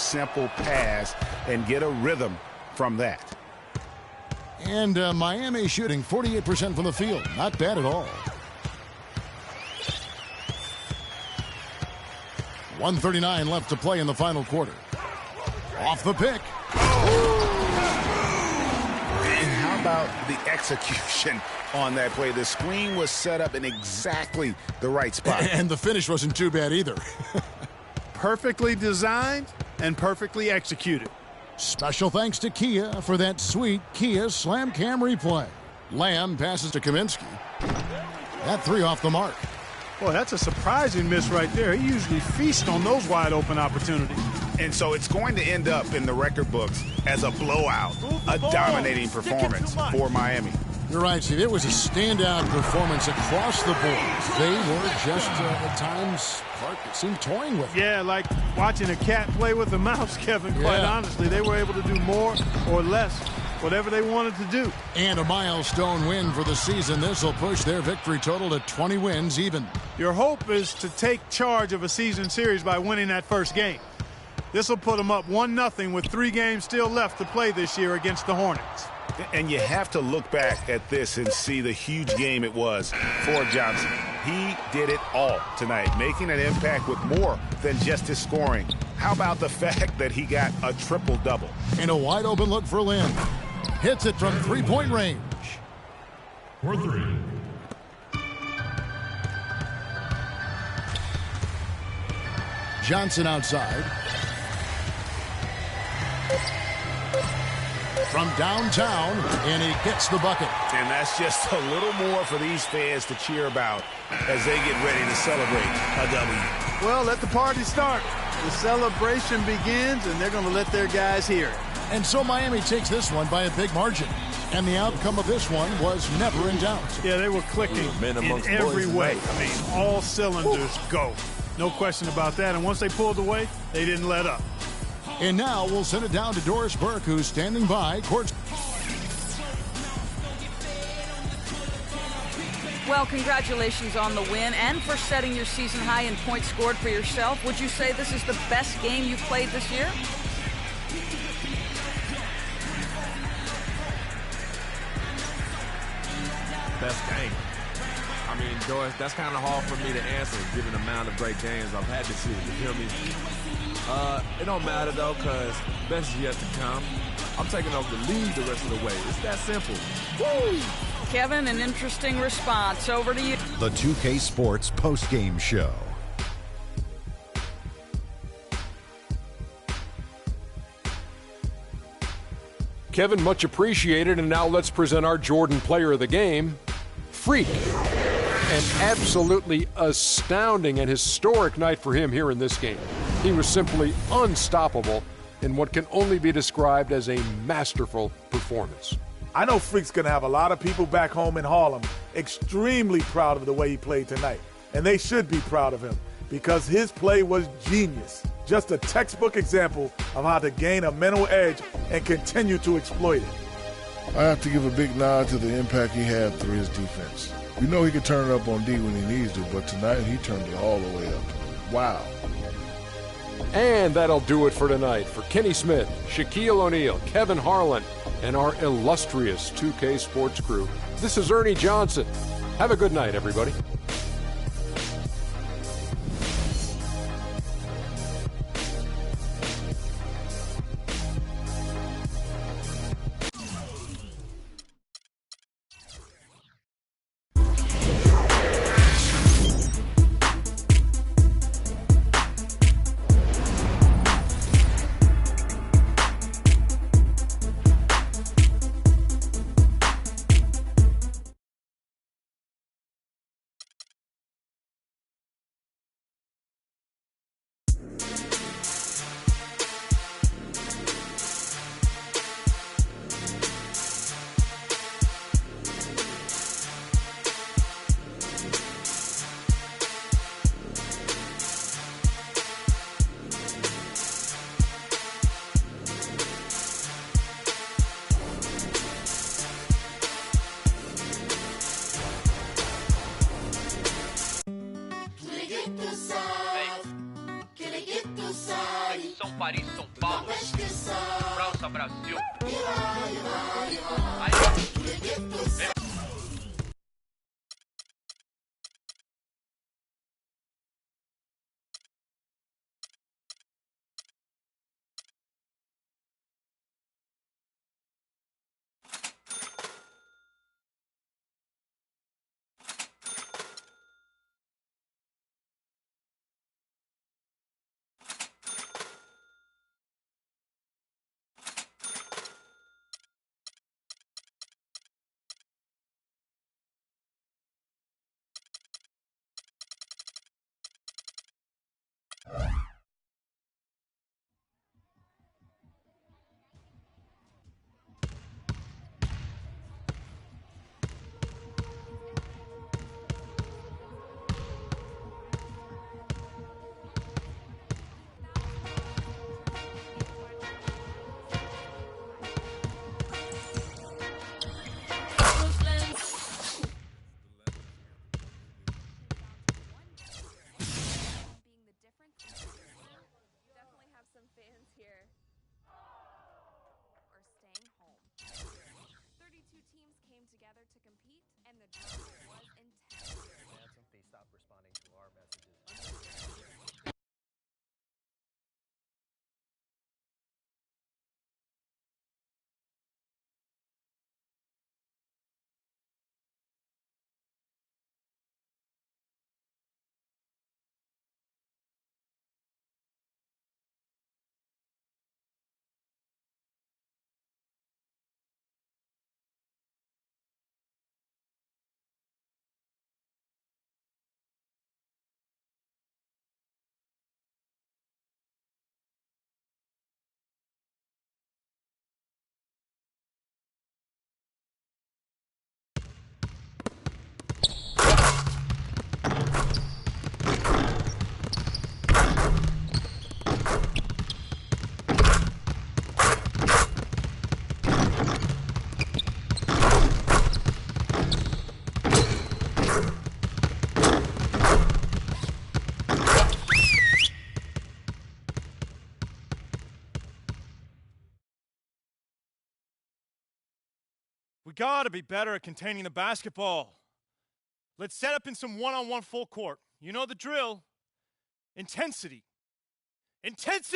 simple pass and get a rhythm from that. And Miami shooting 48% from the field. Not bad at all. 1:39 left to play in the final quarter. Off the pick. And how about the execution on that play? The screen was set up in exactly the right spot. And the finish wasn't too bad either. Perfectly designed and perfectly executed. Special thanks to Kia for that sweet Kia Slam Cam replay. Lamb passes to Kaminsky. That three off the mark. Boy, that's a surprising miss right there. He usually feasts on those wide open opportunities. And so it's going to end up in the record books as a blowout, a dominating performance for Miami. You're right, Steve. It was a standout performance across the board. They were just, at times, Clark seemed toying with it. Yeah, like watching a cat play with a mouse, Kevin. Quite honestly, they were able to do more or less, whatever they wanted to do. And a milestone win for the season. This will push their victory total to 20 wins even. Your hope is to take charge of a season series by winning that first game. This will put them up 1-0 with 3 games still left to play this year against the Hornets. And you have to look back at this and see the huge game it was for Johnson. He did it all tonight, making an impact with more than just his scoring. How about the fact that he got a triple-double? And a wide-open look for Lynn. Hits it from three-point range. For three. Johnson outside. From downtown, and he gets the bucket. And that's just a little more for these fans to cheer about as they get ready to celebrate a W. Well, let the party start. The celebration begins, and they're going to let their guys hear it. And so Miami takes this one by a big margin. And the outcome of this one was never in doubt. Yeah, they were clicking in every way. I mean, all cylinders go. No question about that. And once they pulled away, they didn't let up. And now we'll send it down to Doris Burke, who's standing by court. Well, congratulations on the win and for setting your season high in points scored for yourself. Would you say this is the best game you've played this year? Best game. I mean, Doris, that's kind of hard for me to answer given the amount of great games I've had this year. You feel me? It don't matter, though, because best is yet to come. I'm taking over the lead the rest of the way. It's that simple. Woo! Kevin, an interesting response. Over to you. The 2K Sports postgame show. Kevin, much appreciated. And now let's present our Jordan player of the game, Freak. An absolutely astounding and historic night for him here in this game. He was simply unstoppable in what can only be described as a masterful performance. I know Freak's going to have a lot of people back home in Harlem extremely proud of the way he played tonight. And they should be proud of him because his play was genius. Just a textbook example of how to gain a mental edge and continue to exploit it. I have to give a big nod to the impact he had through his defense. We know he can turn it up on D when he needs to, but tonight he turned it all the way up. Wow. And that'll do it for tonight. For Kenny Smith, Shaquille O'Neal, Kevin Harlan, and our illustrious 2K Sports crew, this is Ernie Johnson. Have a good night, everybody. Vamos. Força, Brasil. We gotta be better at containing the basketball. Let's set up in some one-on-one full court. You know the drill. Intensity. Intensity!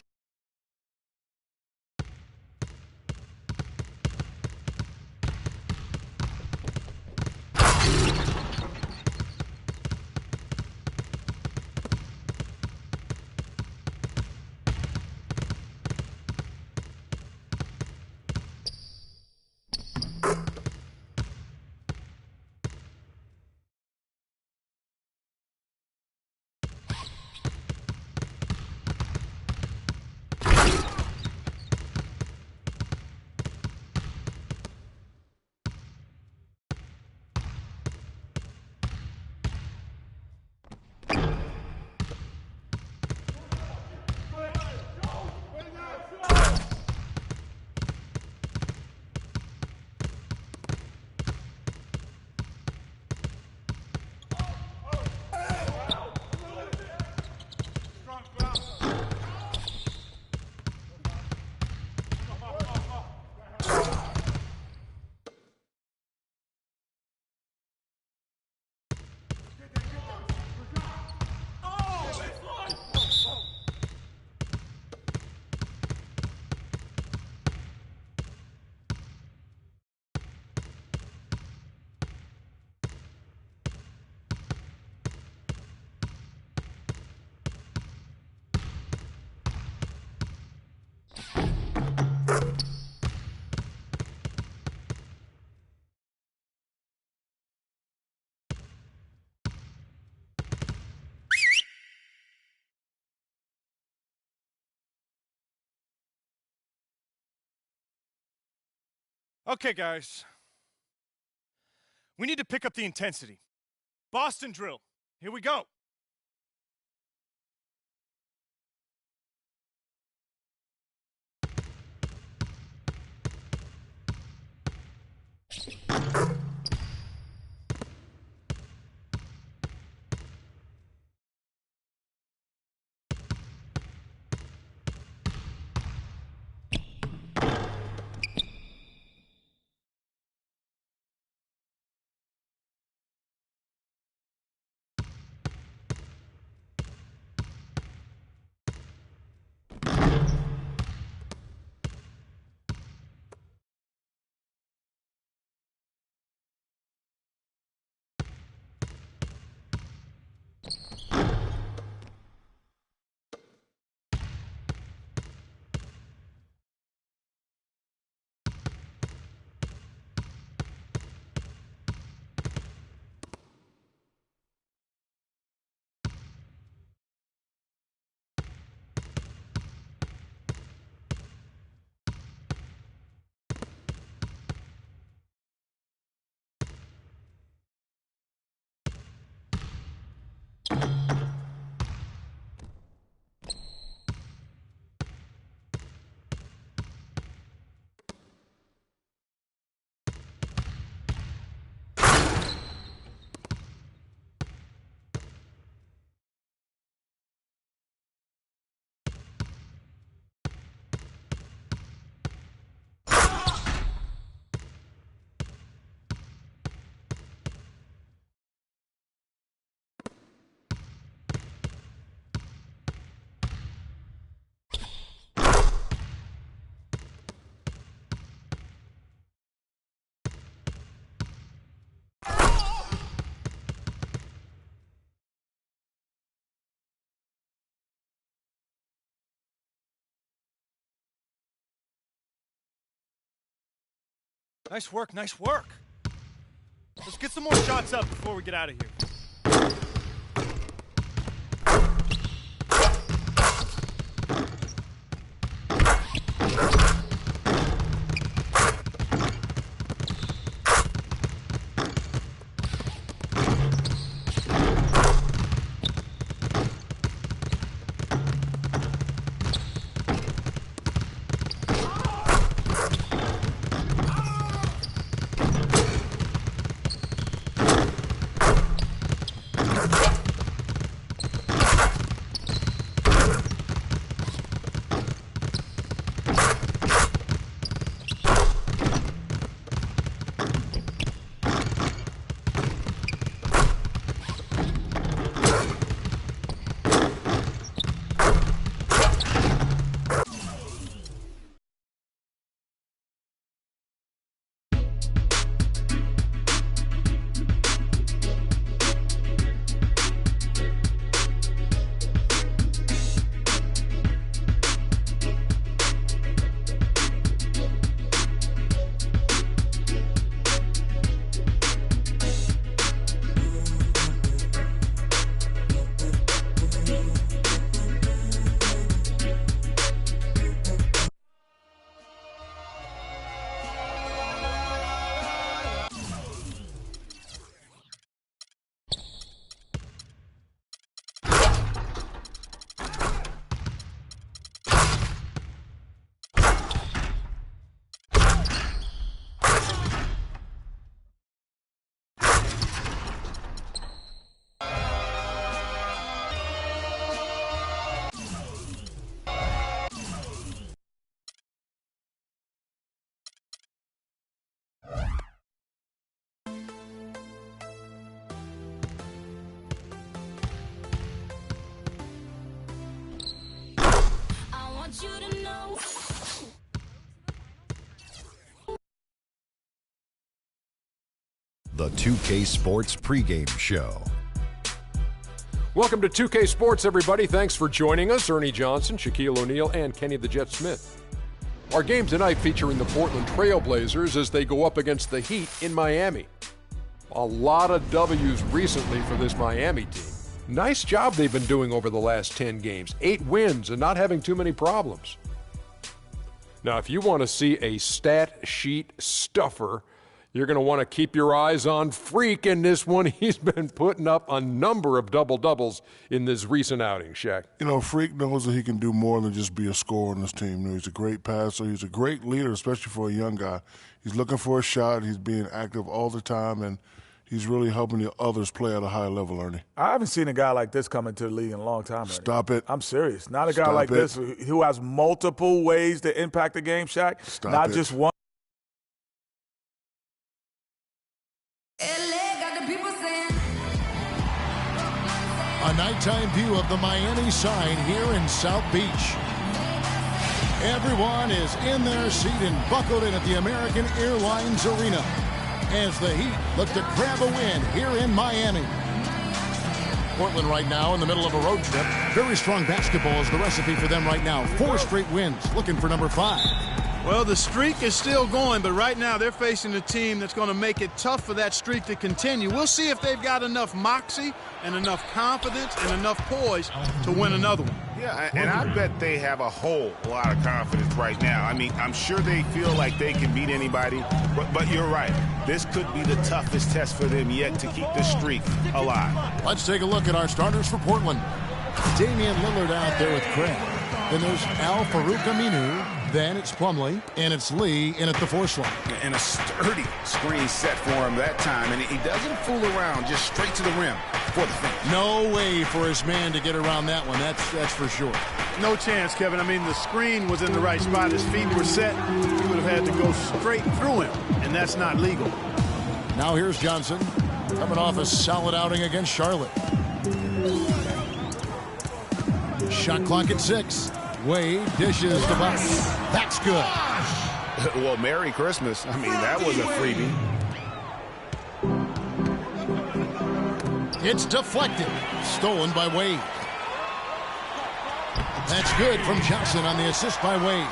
Okay, guys. We need to pick up the intensity. Boston drill. Here we go. Nice work, nice work. Let's get some more shots up before we get out of here. The 2K Sports pregame show. Welcome to 2K Sports, everybody. Thanks for joining us. Ernie Johnson, Shaquille O'Neal, and Kenny the Jet Smith. Our game tonight featuring the Portland Trail Blazers as they go up against the Heat in Miami. A lot of W's recently for this Miami team. Nice job they've been doing over the last 10 games. 8 wins and not having too many problems. Now, if you want to see a stat sheet stuffer, you're going to want to keep your eyes on Freak in this one. He's been putting up a number of double-doubles in this recent outing, Shaq. You know, Freak knows that he can do more than just be a scorer on this team. You know, he's a great passer. He's a great leader, especially for a young guy. He's looking for a shot. He's being active all the time, and he's really helping the others play at a high level, Ernie. I haven't seen a guy like this come into the league in a long time, Ernie. Stop it. I'm serious. Not a guy like this who has multiple ways to impact the game, Shaq. Stop Not it. just one. A nighttime view of the Miami sign here in South Beach. Everyone is in their seat and buckled in at the American Airlines Arena as the Heat look to grab a win here in Miami. Portland right now in the middle of a road trip. Very strong basketball is the recipe for them right now. 4 straight wins, looking for number 5. Well, the streak is still going, but right now they're facing a team that's going to make it tough for that streak to continue. We'll see if they've got enough moxie and enough confidence and enough poise to win another one. Yeah, and I bet they have a whole lot of confidence right now. I mean, I'm sure they feel like they can beat anybody, but you're right. This could be the toughest test for them yet to keep this streak alive. Let's take a look at our starters for Portland. Damian Lillard out there with Craig. Then there's Al Farouk Aminu. Then it's Plumlee, and it's Lee in at the 4 slot. And a sturdy screen set for him that time, and he doesn't fool around, just straight to the rim for the finish. No way for his man to get around that one, that's for sure. No chance, Kevin. I mean, the screen was in the right spot. His feet were set. He would have had to go straight through him, and that's not legal. Now here's Johnson, coming off a solid outing against Charlotte. Shot clock at 6. Wade dishes to Buck. That's good. Well, Merry Christmas. I mean, that was a freebie. It's deflected. Stolen by Wade. That's good from Johnson on the assist by Wade.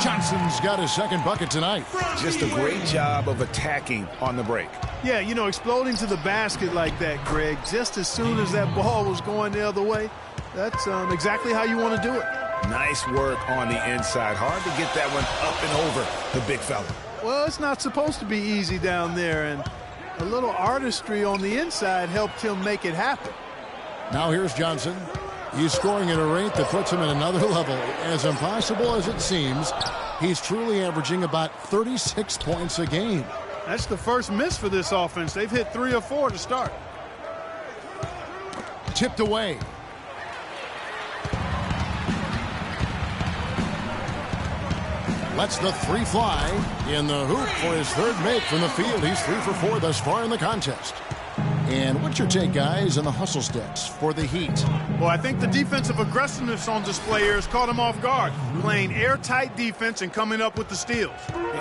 Johnson's got his second bucket tonight. Just a great job of attacking on the break. Yeah, you know, exploding to the basket like that, Greg, just as soon as that ball was going the other way, that's exactly how you want to do it. Nice work on the inside. Hard to get that one up and over the big fella. Well, it's not supposed to be easy down there, and a little artistry on the inside helped him make it happen. Now here's Johnson. He's scoring at a rate that puts him at another level. As impossible as it seems, he's truly averaging about 36 points a game. That's the first miss for this offense. They've hit 3 or 4 to start. Tipped away. Lets the three fly in the hoop for his third make from the field. He's 3 for 4 thus far in the contest. And what's your take, guys, on the hustle stats for the Heat? Well, I think the defensive aggressiveness on display here has caught him off guard, playing airtight defense and coming up with the steals.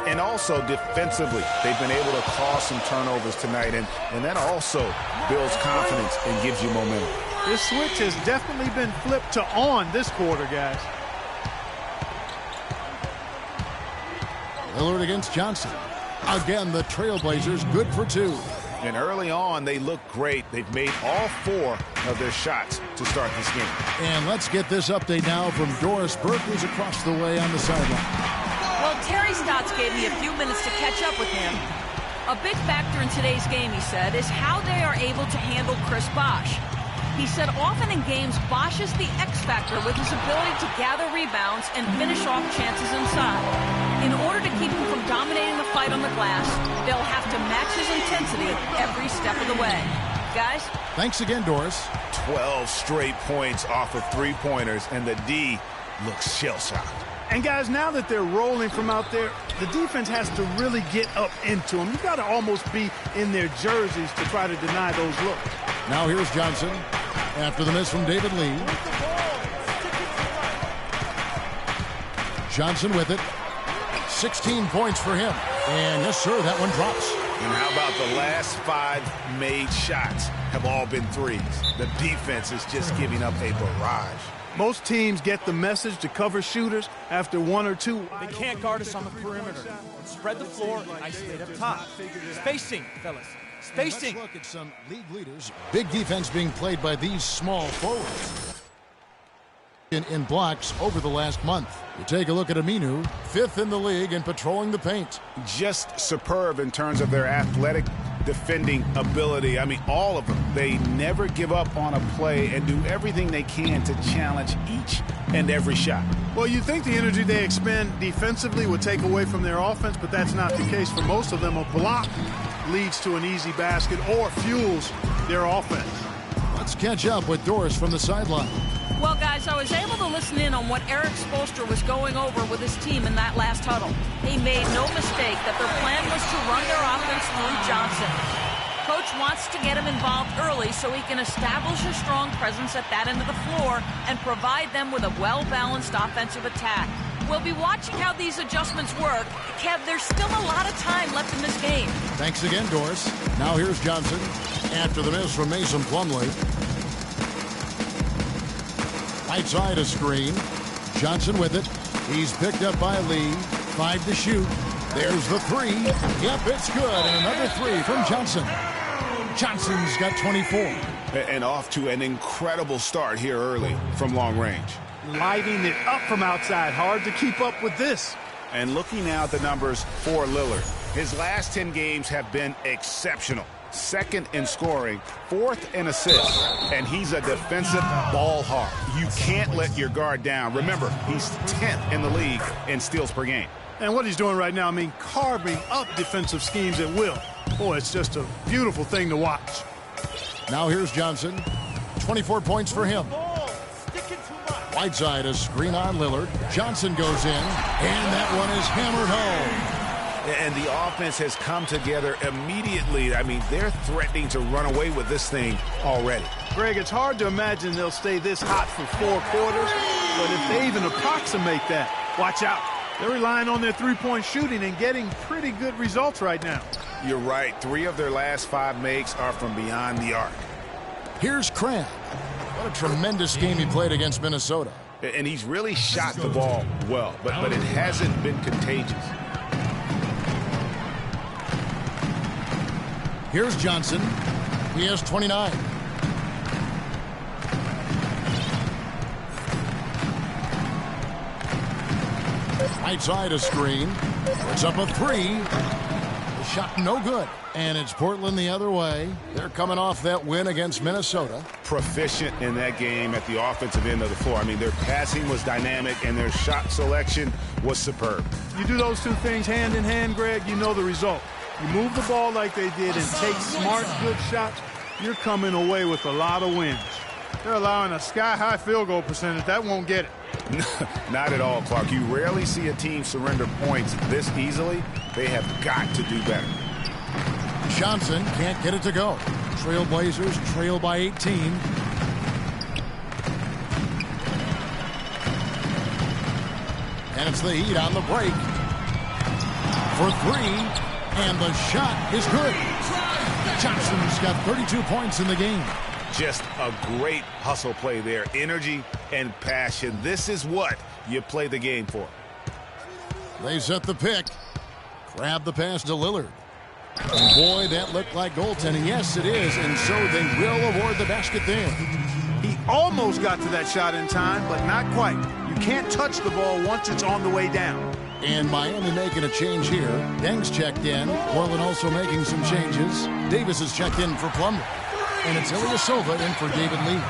And also defensively, they've been able to cause some turnovers tonight, and that also builds confidence and gives you momentum. This switch has definitely been flipped to on this quarter, guys. Lillard against Johnson. Again, the Trailblazers good for 2. And early on, they look great. They've made all 4 of their shots to start this game. And let's get this update now from Doris Burke, who's across the way on the sideline. Well, Terry Stotts gave me a few minutes to catch up with him. A big factor in today's game, he said, is how they are able to handle Chris Bosh. He said often in games, Bosh is the X factor with his ability to gather rebounds and finish off chances inside. In order to keep him from dominating the fight on the glass, they'll have to match his intensity every step of the way. Guys? Thanks again, Doris. 12 straight points off of three-pointers, and the D looks shell-shocked. And guys, now that they're rolling from out there, the defense has to really get up into them. You've got to almost be in their jerseys to try to deny those looks. Now here's Johnson after the miss from David Lee. Johnson with it. 16 points for him. And yes, sir, that one drops. And how about the last 5 made shots have all been threes? The defense is just giving up a barrage. Most teams get the message to cover shooters after 1 or 2. They can't guard us on the perimeter. Spread the floor and isolate up top. Spacing, fellas. Spacing. Let's look at some league leaders. Big defense being played by these small forwards. In blocks over the last month. You take a look at Aminu, 5th in the league in patrolling the paint. Just superb in terms of their athletic defending ability. I mean, all of them. They never give up on a play and do everything they can to challenge each and every shot. Well, you think the energy they expend defensively would take away from their offense, but that's not the case for most of them. A block leads to an easy basket or fuels their offense. Let's catch up with Doris from the sideline. Well, guys, I was able to listen in on what Eric Spoelstra was going over with his team in that last huddle. He made no mistake that their plan was to run their offense through Johnson. Coach wants to get him involved early so he can establish a strong presence at that end of the floor and provide them with a well-balanced offensive attack. We'll be watching how these adjustments work. Kev, there's still a lot of time left in this game. Thanks again, Doris. Now here's Johnson after the miss from Mason Plumlee. Right side a screen. Johnson with it. He's picked up by Lee. 5 to shoot. There's the 3. Yep, it's good. And another 3 from Johnson. Johnson's got 24. And off to an incredible start here early from long range. Lighting it up from outside. Hard to keep up with this. And looking now at the numbers for Lillard. His last 10 games have been exceptional. 2nd in scoring, 4th in assists, and he's a defensive ball hawk. You can't let your guard down. Remember, he's 10th in the league in steals per game. And what he's doing right now, I mean, carving up defensive schemes at will. Boy, it's just a beautiful thing to watch. Now here's Johnson. 24 points for him. Right side a screen on Lillard. Johnson goes in, and that one is hammered home. And the offense has come together immediately. I mean, they're threatening to run away with this thing already. Greg, it's hard to imagine they'll stay this hot for 4 quarters, but if they even approximate that, watch out. They're relying on their three-point shooting and getting pretty good results right now. You're right. 3 of their last 5 makes are from beyond the arc. Here's Cram. What a tremendous game he played against Minnesota. And he's really shot the ball well, but it hasn't been contagious. Here's Johnson. He has 29. Right side a screen. It's up a 3. The shot no good. And it's Portland the other way. They're coming off that win against Minnesota. Proficient in that game at the offensive end of the floor. I mean, their passing was dynamic and their shot selection was superb. You do those two things hand in hand, Greg, you know the result. You move the ball like they did and take smart, good shots, you're coming away with a lot of wins. They're allowing a sky-high field goal percentage. That won't get it. Not at all, Clark. You rarely see a team surrender points this easily. They have got to do better. Johnson can't get it to go. Trailblazers trail by 18. And it's the Heat on the break. For 3. And the shot is good. Johnson's got 32 points in the game. Just a great hustle play there. Energy and passion. This is what you play the game for. They set the pick. Grab the pass to Lillard. And boy, that looked like goaltending. Yes, it is. And so they will award the basket there. He almost got to that shot in time, but not quite. You can't touch the ball once it's on the way down. And Miami making a change here. Deng's checked in. Portland also making some changes. Davis is checked in for Plumlee. And it's Ilyasova in for David Lee.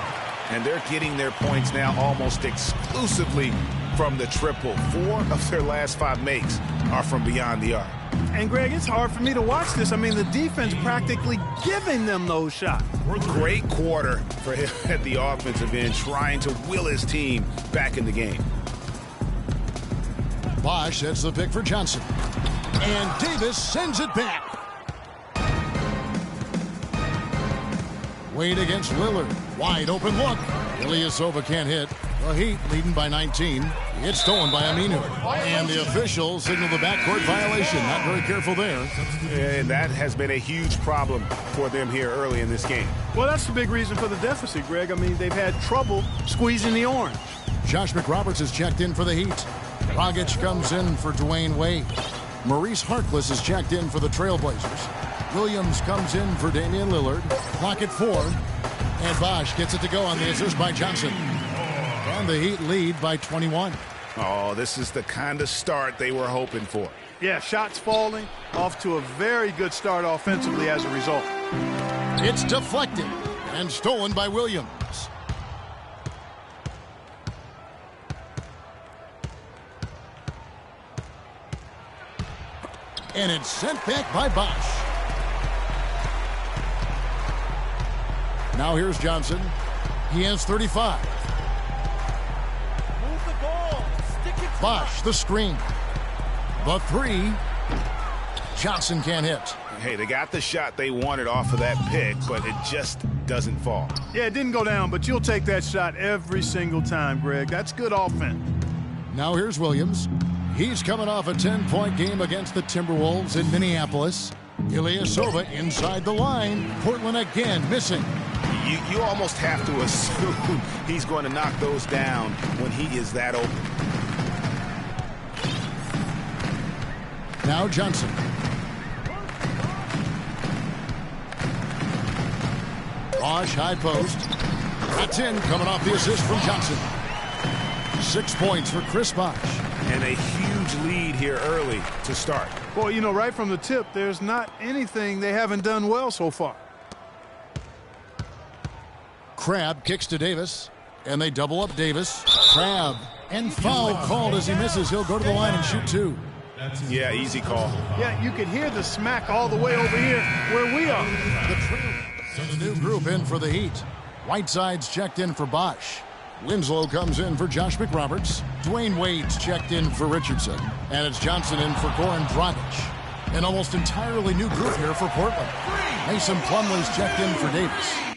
And they're getting their points now almost exclusively from the triple. 4 of their last 5 makes are from beyond the arc. And, Greg, it's hard for me to watch this. I mean, the defense practically giving them those shots. Great quarter for him at the offensive end, trying to will his team back in the game. Bosch sets the pick for Johnson. And Davis sends it back. Wade against Lillard. Wide open look. Ilyasova can't hit. The Heat leading by 19. It's stolen by Aminu. And the officials signal the backcourt violation. Not very careful there. And that has been a huge problem for them here early in this game. Well, that's the big reason for the deficit, Greg. I mean, they've had trouble squeezing the orange. Josh McRoberts is checked in for the Heat. Dragic comes in for Dwayne Wade. Maurice Harkless is checked in for the Trailblazers. Williams comes in for Damian Lillard. Clock at 4. And Bosch gets it to go on the assist by Johnson. And the Heat lead by 21. Oh, this is the kind of start they were hoping for. Yeah, shots falling. Off to a very good start offensively as a result. It's deflected and stolen by Williams. And it's sent back by Bosch. Now here's Johnson. He has 35. Move the ball. Stick it to Bosch, the screen. The 3. Johnson can't hit. Hey, they got the shot they wanted off of that pick, but it just doesn't fall. Yeah, it didn't go down, but you'll take that shot every single time, Greg. That's good offense. Now here's Williams. He's coming off a 10-point game against the Timberwolves in Minneapolis. Ilyasova inside the line. Portland again missing. You almost have to assume he's going to knock those down when he is that open. Now Johnson. Bosch, high post. That's in, coming off the assist from Johnson. 6 points for Chris Bosch. And a huge lead here early to start. Boy, you know, right from the tip, there's not anything they haven't done well so far. Crabbe kicks to Davis, and they double up Davis. Crabbe, and foul called as he misses. He'll go to the line and shoot 2. Yeah, easy call. Yeah, you could hear the smack all the way over here where we are. The new group in for the Heat. Whiteside's checked in for Bosch. Winslow comes in for Josh McRoberts. Dwayne Wade's checked in for Richardson. And it's Johnson in for Goran Dragic. An almost entirely new group here for Portland. Mason Plumlee's checked in for Davis.